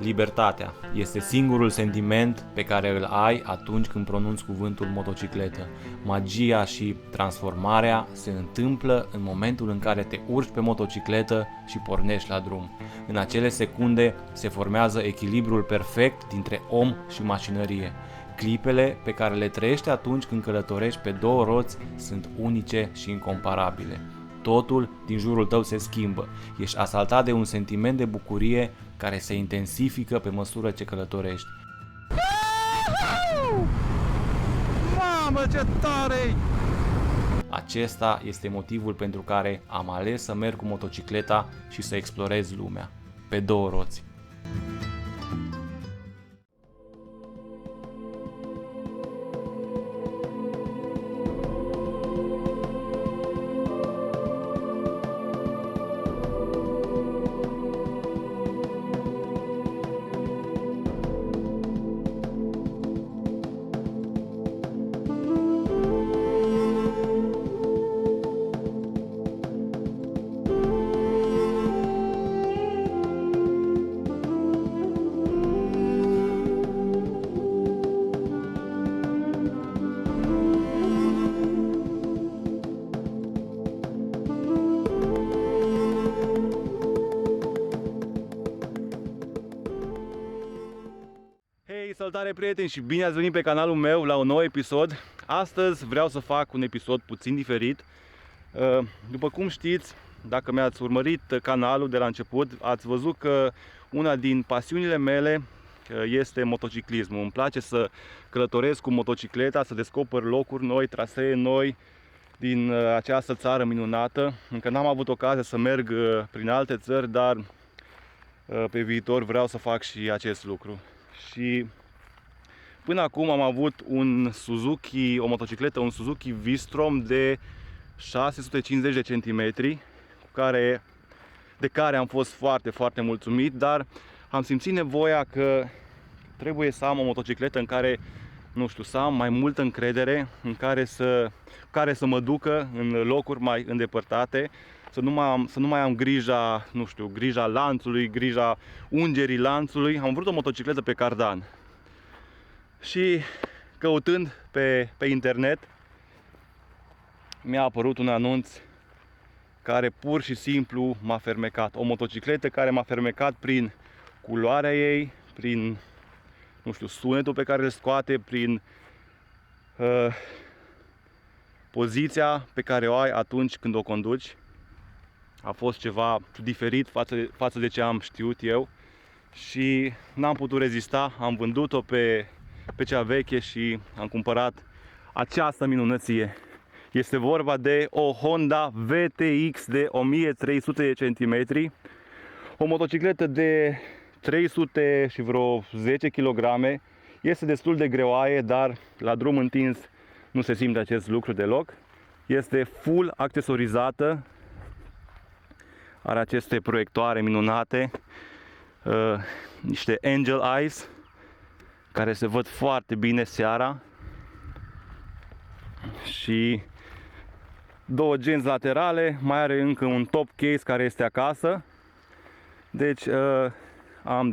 Libertatea este singurul sentiment pe care îl ai atunci când pronunți cuvântul motocicletă. Magia și transformarea se întâmplă în momentul în care te urci pe motocicletă și pornești la drum. În acele secunde se formează echilibrul perfect dintre om și mașinărie. Clipele pe care le trăiești atunci când călătorești pe două roți sunt unice și incomparabile. Totul din jurul tău se schimbă. Ești asaltat de un sentiment de bucurie care se intensifică pe măsură ce călătorești. Mamă, ce tare! Acesta este motivul pentru care am ales să merg cu motocicleta și să explorez lumea, pe două roți. Salutare prieteni și bine ați venit pe canalul meu la un nou episod. Astăzi vreau să fac un episod puțin diferit. După cum știți, dacă mi-ați urmărit canalul de la început, ați văzut că una din pasiunile mele este motociclismul. Îmi place să călătoresc cu motocicleta, să descoper locuri noi, trasee noi din această țară minunată. Încă n-am avut ocazia să merg prin alte țări, dar pe viitor vreau să fac și acest lucru. Și până acum am avut o motocicletă, un Suzuki V-Strom de 650 de centimetri, de care am fost foarte mulțumit, dar am simțit nevoia că trebuie să am o motocicletă în care, nu știu, să am mai multă încredere, în care să mă ducă în locuri mai îndepărtate, să nu mai am grija, nu știu, grija lanțului, grija ungerii lanțului. Am vrut o motocicletă pe cardan. Și căutând pe internet mi-a apărut un anunț care pur și simplu m-a fermecat. O motocicletă care m-a fermecat prin culoarea ei, prin, nu știu, sunetul pe care îl scoate, prin poziția pe care o ai atunci când o conduci. A fost ceva diferit față de ce am știut eu și n-am putut rezista, am vândut-o pe cea veche și am cumpărat această minunăție. Este vorba de o Honda VTX de 1300 de centimetri, o motocicletă de 300 și vreo 10 kg. Este destul de greoaie, dar la drum întins nu se simte acest lucru deloc. Este full accesorizată, are aceste proiectoare minunate, niște Angel Eyes care se văd foarte bine seara și două genți laterale, mai are încă un top case care este acasă. Deci am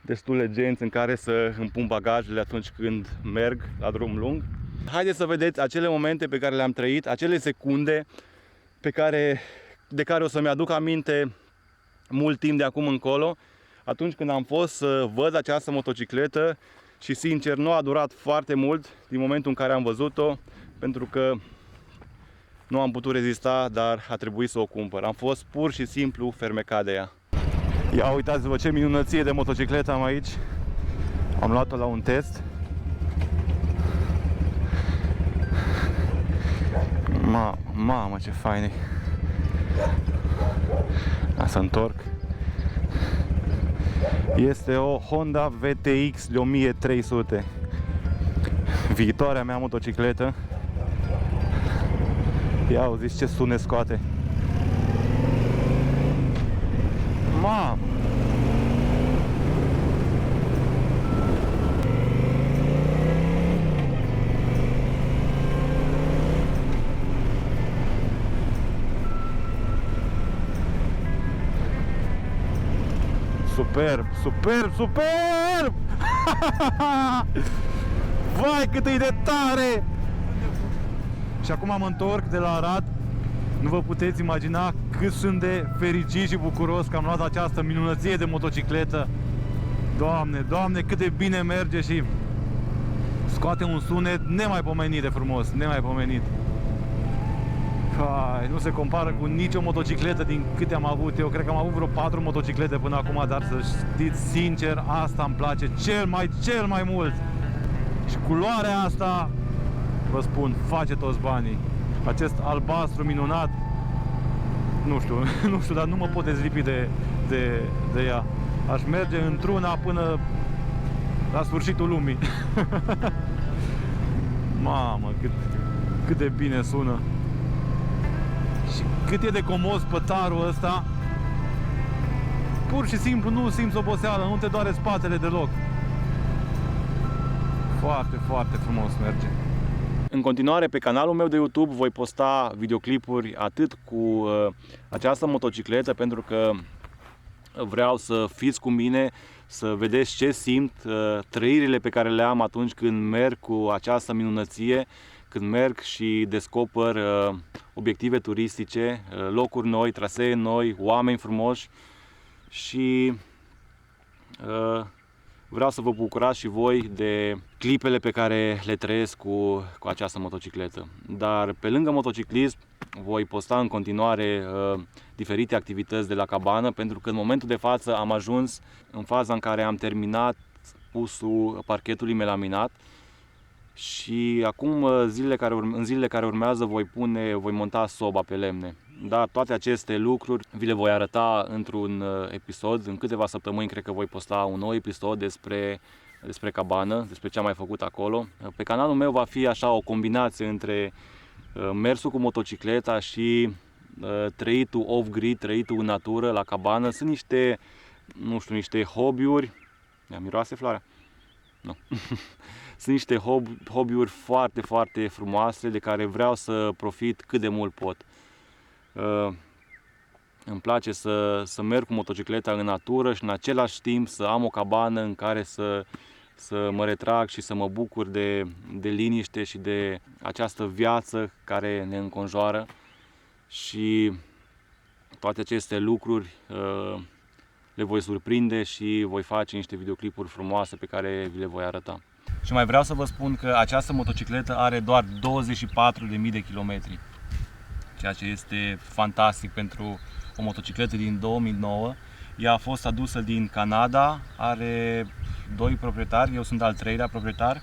destule genți în care să îmi pun bagajele atunci când merg la drum lung. Haideți să vedeți acele momente pe care le-am trăit, acele secunde de care o să-mi aduc aminte mult timp de acum încolo, atunci când am fost să văd această motocicletă și sincer nu a durat foarte mult din momentul în care am văzut-o, pentru că nu am putut rezista, dar a trebuit să o cumpăr. Am fost pur și simplu fermecat de ea. Ia uitați-vă ce minunăție de motocicletă am aici. Am luat-o la un test. Mamă, ce fain e. Să întorc. Este o Honda VTX de 1300. Viitoarea mea motocicletă. Ia auziți ce sunet scoate. Mamă! Superb, superb, superb! Vai, cât e de tare! Și acum mă întorc de la Arad. Nu vă puteți imagina cât sunt de fericit și bucuros că am luat această minunăție de motocicletă. Doamne, Doamne, cât de bine merge și scoate un sunet nemaipomenit de frumos, nemaipomenit. Hai, nu se compară cu nicio motocicletă din câte am avut. Eu cred că am avut vreo 4 motociclete până acum, dar să știți sincer, asta îmi place cel mai mult. Și culoarea asta, vă spun, face toți banii. Acest albastru minunat, nu știu, dar nu mă pot dezlipi de ea. Aș merge într-una până la sfârșitul lumii. Mamă, cât de bine sună. Și cât e de comos pătarul ăsta. Pur și simplu nu simți oboseală, nu te doare spatele deloc. Foarte, foarte frumos merge. În continuare, pe canalul meu de YouTube voi posta videoclipuri atât cu această motocicletă, pentru că vreau să fiți cu mine, să vedeți ce simt, trăirile pe care le am atunci când merg cu această minunăție, când merg și descoper obiective turistice, locuri noi, trasee noi, oameni frumoși și vreau să vă bucurați și voi de clipele pe care le trăiesc cu această motocicletă. Dar pe lângă motociclism voi posta în continuare diferite activități de la cabană, pentru că în momentul de față am ajuns în faza în care am terminat pusul parchetului melaminat și acum în zilele care urmează voi monta soba pe lemne. Dar toate aceste lucruri vi le voi arăta într-un episod. În câteva săptămâni cred că voi posta un nou episod despre cabană, despre ce am mai făcut acolo. Pe canalul meu va fi așa o combinație între mersul cu motocicleta și trăitul off-grid, trăitul în natură, la cabană. Sunt niște, nu știu, niște hobby-uri. Miroase floarea? Nu. Sunt niște hobby-uri foarte, foarte frumoase de care vreau să profit cât de mult pot. Îmi place să merg cu motocicleta în natură și în același timp să am o cabană în care să mă retrag și să mă bucur de liniște și de această viață care ne înconjoară. Și toate aceste lucruri le voi surprinde și voi face niște videoclipuri frumoase pe care vi le voi arăta. Și mai vreau să vă spun că această motocicletă are doar 24.000 de kilometri, ceea ce este fantastic pentru o motocicletă din 2009. Ea a fost adusă din Canada, are 2 proprietari, eu sunt al 3-lea proprietar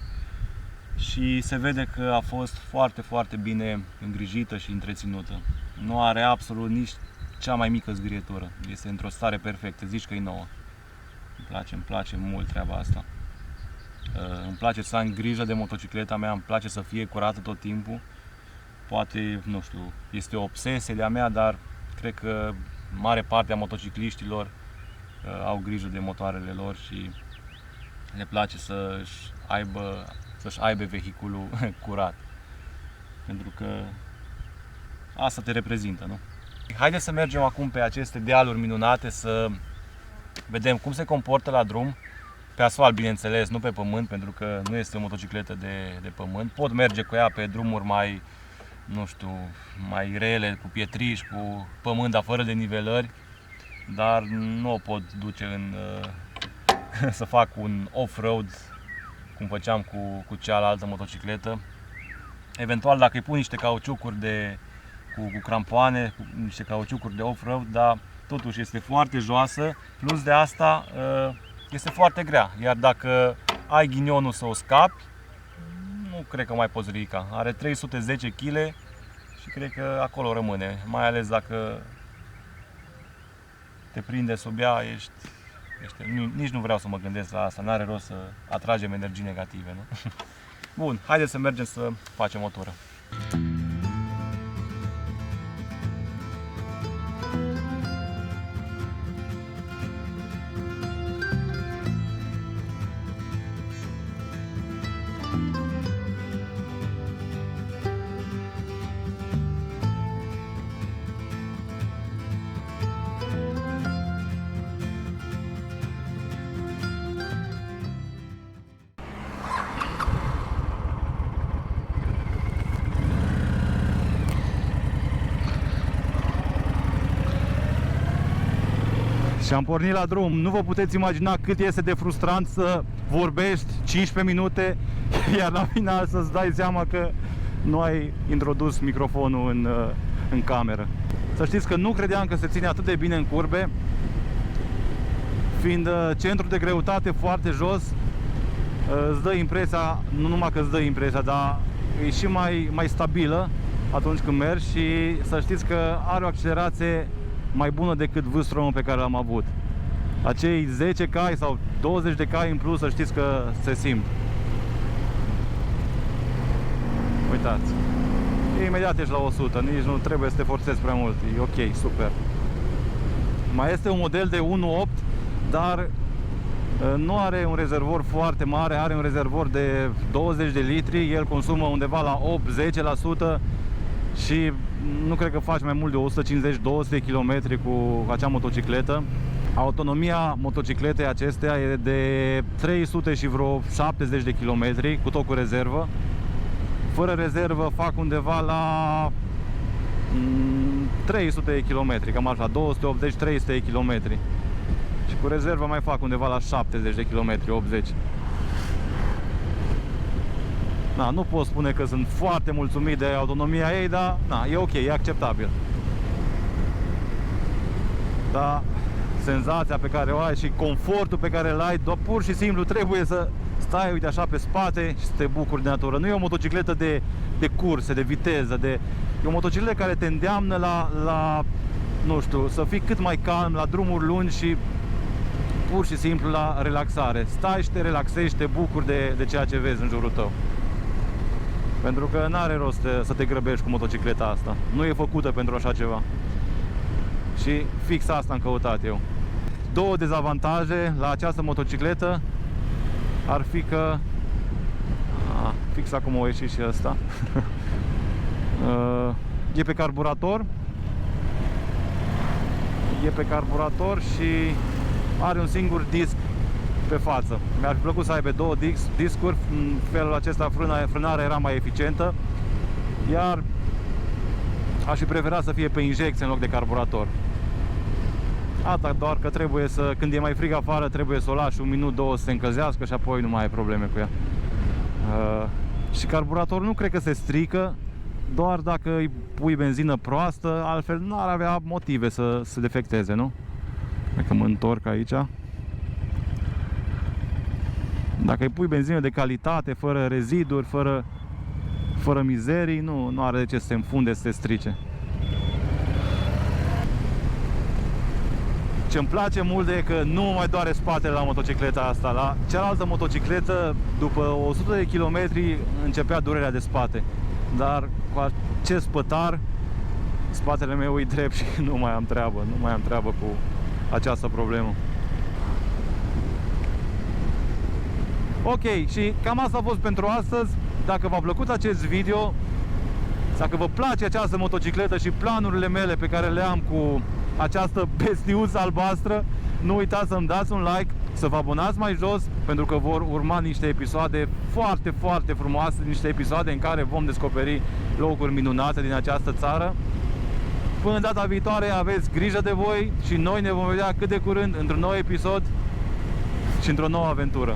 și se vede că a fost foarte, foarte bine îngrijită și întreținută. Nu are absolut nici cea mai mică zgrietură, este într-o stare perfectă, zici că e nouă. Îmi place mult treaba asta. Îmi place să am grijă de motocicleta mea, îmi place să fie curată tot timpul. Poate, nu știu, este o obsesie de-a mea, dar cred că mare parte a motocicliștilor au grijă de motoarele lor și le place să-și aibă vehiculul curat. Pentru că asta te reprezintă, nu? Haideți să mergem acum pe aceste dealuri minunate să vedem cum se comportă la drum. Pe asfalt, bineînțeles, nu pe pământ, pentru că nu este o motocicletă de pământ. Pot merge cu ea pe drumuri mai, nu știu, mai rele, cu pietriș, cu pământ, dar fără de nivelări, dar nu o pot duce să fac un off-road cum făceam cu cealaltă motocicletă. Eventual, dacă îi pun niște cauciucuri cu crampoane, cu niște cauciucuri de off-road, dar totuși este foarte joasă, plus de asta este foarte grea, iar dacă ai ghinionul să o scapi, nu cred că mai poți ridica. Are 310 kg și cred că acolo rămâne, mai ales dacă te prinde sub ea, nici nu vreau să mă gândesc la asta, n-are rost să atragem energii negative, nu? Bun, haideți să mergem să facem o tură. Și am pornit la drum. Nu vă puteți imagina cât este de frustrant să vorbești 15 minute, iar la final să-ți dai seama că nu ai introdus microfonul în cameră. Să știți că nu credeam că se ține atât de bine în curbe, fiind centru de greutate foarte jos, îți dă impresia, nu numai că îți dă impresia, dar e și mai stabilă atunci când mergi și să știți că are o accelerație mai bună decât V-Strom pe care l-am avut. Acei 10 cai sau 20 de cai în plus, să știți că se simt. Uitați. Imediat ești la 100, nici nu trebuie să te forțezi prea mult. E ok, super. Mai este un model de 1.8, dar nu are un rezervor foarte mare, are un rezervor de 20 de litri, el consumă undeva la 8-10% și nu cred că faci mai mult de 150-200 de km cu acea motocicletă. Autonomia motocicletei acesteia e de 300 și vreo 70 de km cu tot cu rezervă. Fără rezervă fac undeva la 300 de km, cam așa, 280-300 de km. Și cu rezervă mai fac undeva la 70 de km, 80. Na, nu pot spune că sunt foarte mulțumit de autonomia ei, dar na, e ok, e acceptabil. Dar senzația pe care o ai și confortul pe care îl ai, doar pur și simplu trebuie să stai, uite așa, pe spate și să te bucuri de natură. Nu e o motocicletă de curse, de viteză, e o motocicletă care te îndeamnă la, nu știu, să fii cât mai calm, la drumuri lungi și pur și simplu la relaxare. Stai și te relaxezi și te bucuri de ceea ce vezi în jurul tău. Pentru că n-are rost să te grăbești cu motocicleta asta. Nu e făcută pentru așa ceva. Și fix asta am căutat eu. Două dezavantaje la această motocicletă ar fi că fix acum o ieși și ăsta. E pe carburator. E pe carburator și are un singur disc pe față. Mi-ar fi plăcut să aibă două discuri, în felul acesta frânarea era mai eficientă, iar aș fi preferat să fie pe injecție în loc de carburator. Asta doar că trebuie să, când e mai frig afară, trebuie să o lași un minut, două să se încălzească și apoi nu mai ai probleme cu ea. Și carburatorul nu cred că se strică, doar dacă îi pui benzină proastă, altfel nu ar avea motive să se defecteze, nu? Dacă mă întorc aici. Dacă îi pui benzină de calitate, fără reziduri, fără mizerii, nu are de ce să se înfunde, să se strice. Ce-mi place mult e că nu mă mai doare spatele la motocicleta asta. La cealaltă motocicletă, după 100 de kilometri, începea durerea de spate. Dar cu acest pătar, spatele meu e drept și nu mai am treabă cu această problemă. Ok, și cam asta a fost pentru astăzi. Dacă v-a plăcut acest video, dacă vă place această motocicletă și planurile mele pe care le am cu această bestiuță albastră, nu uitați să-mi dați un like, să vă abonați mai jos, pentru că vor urma niște episoade foarte, foarte frumoase, niște episoade în care vom descoperi locuri minunate din această țară. Până data viitoare, aveți grijă de voi și noi ne vom vedea cât de curând într-un nou episod și într-o nouă aventură.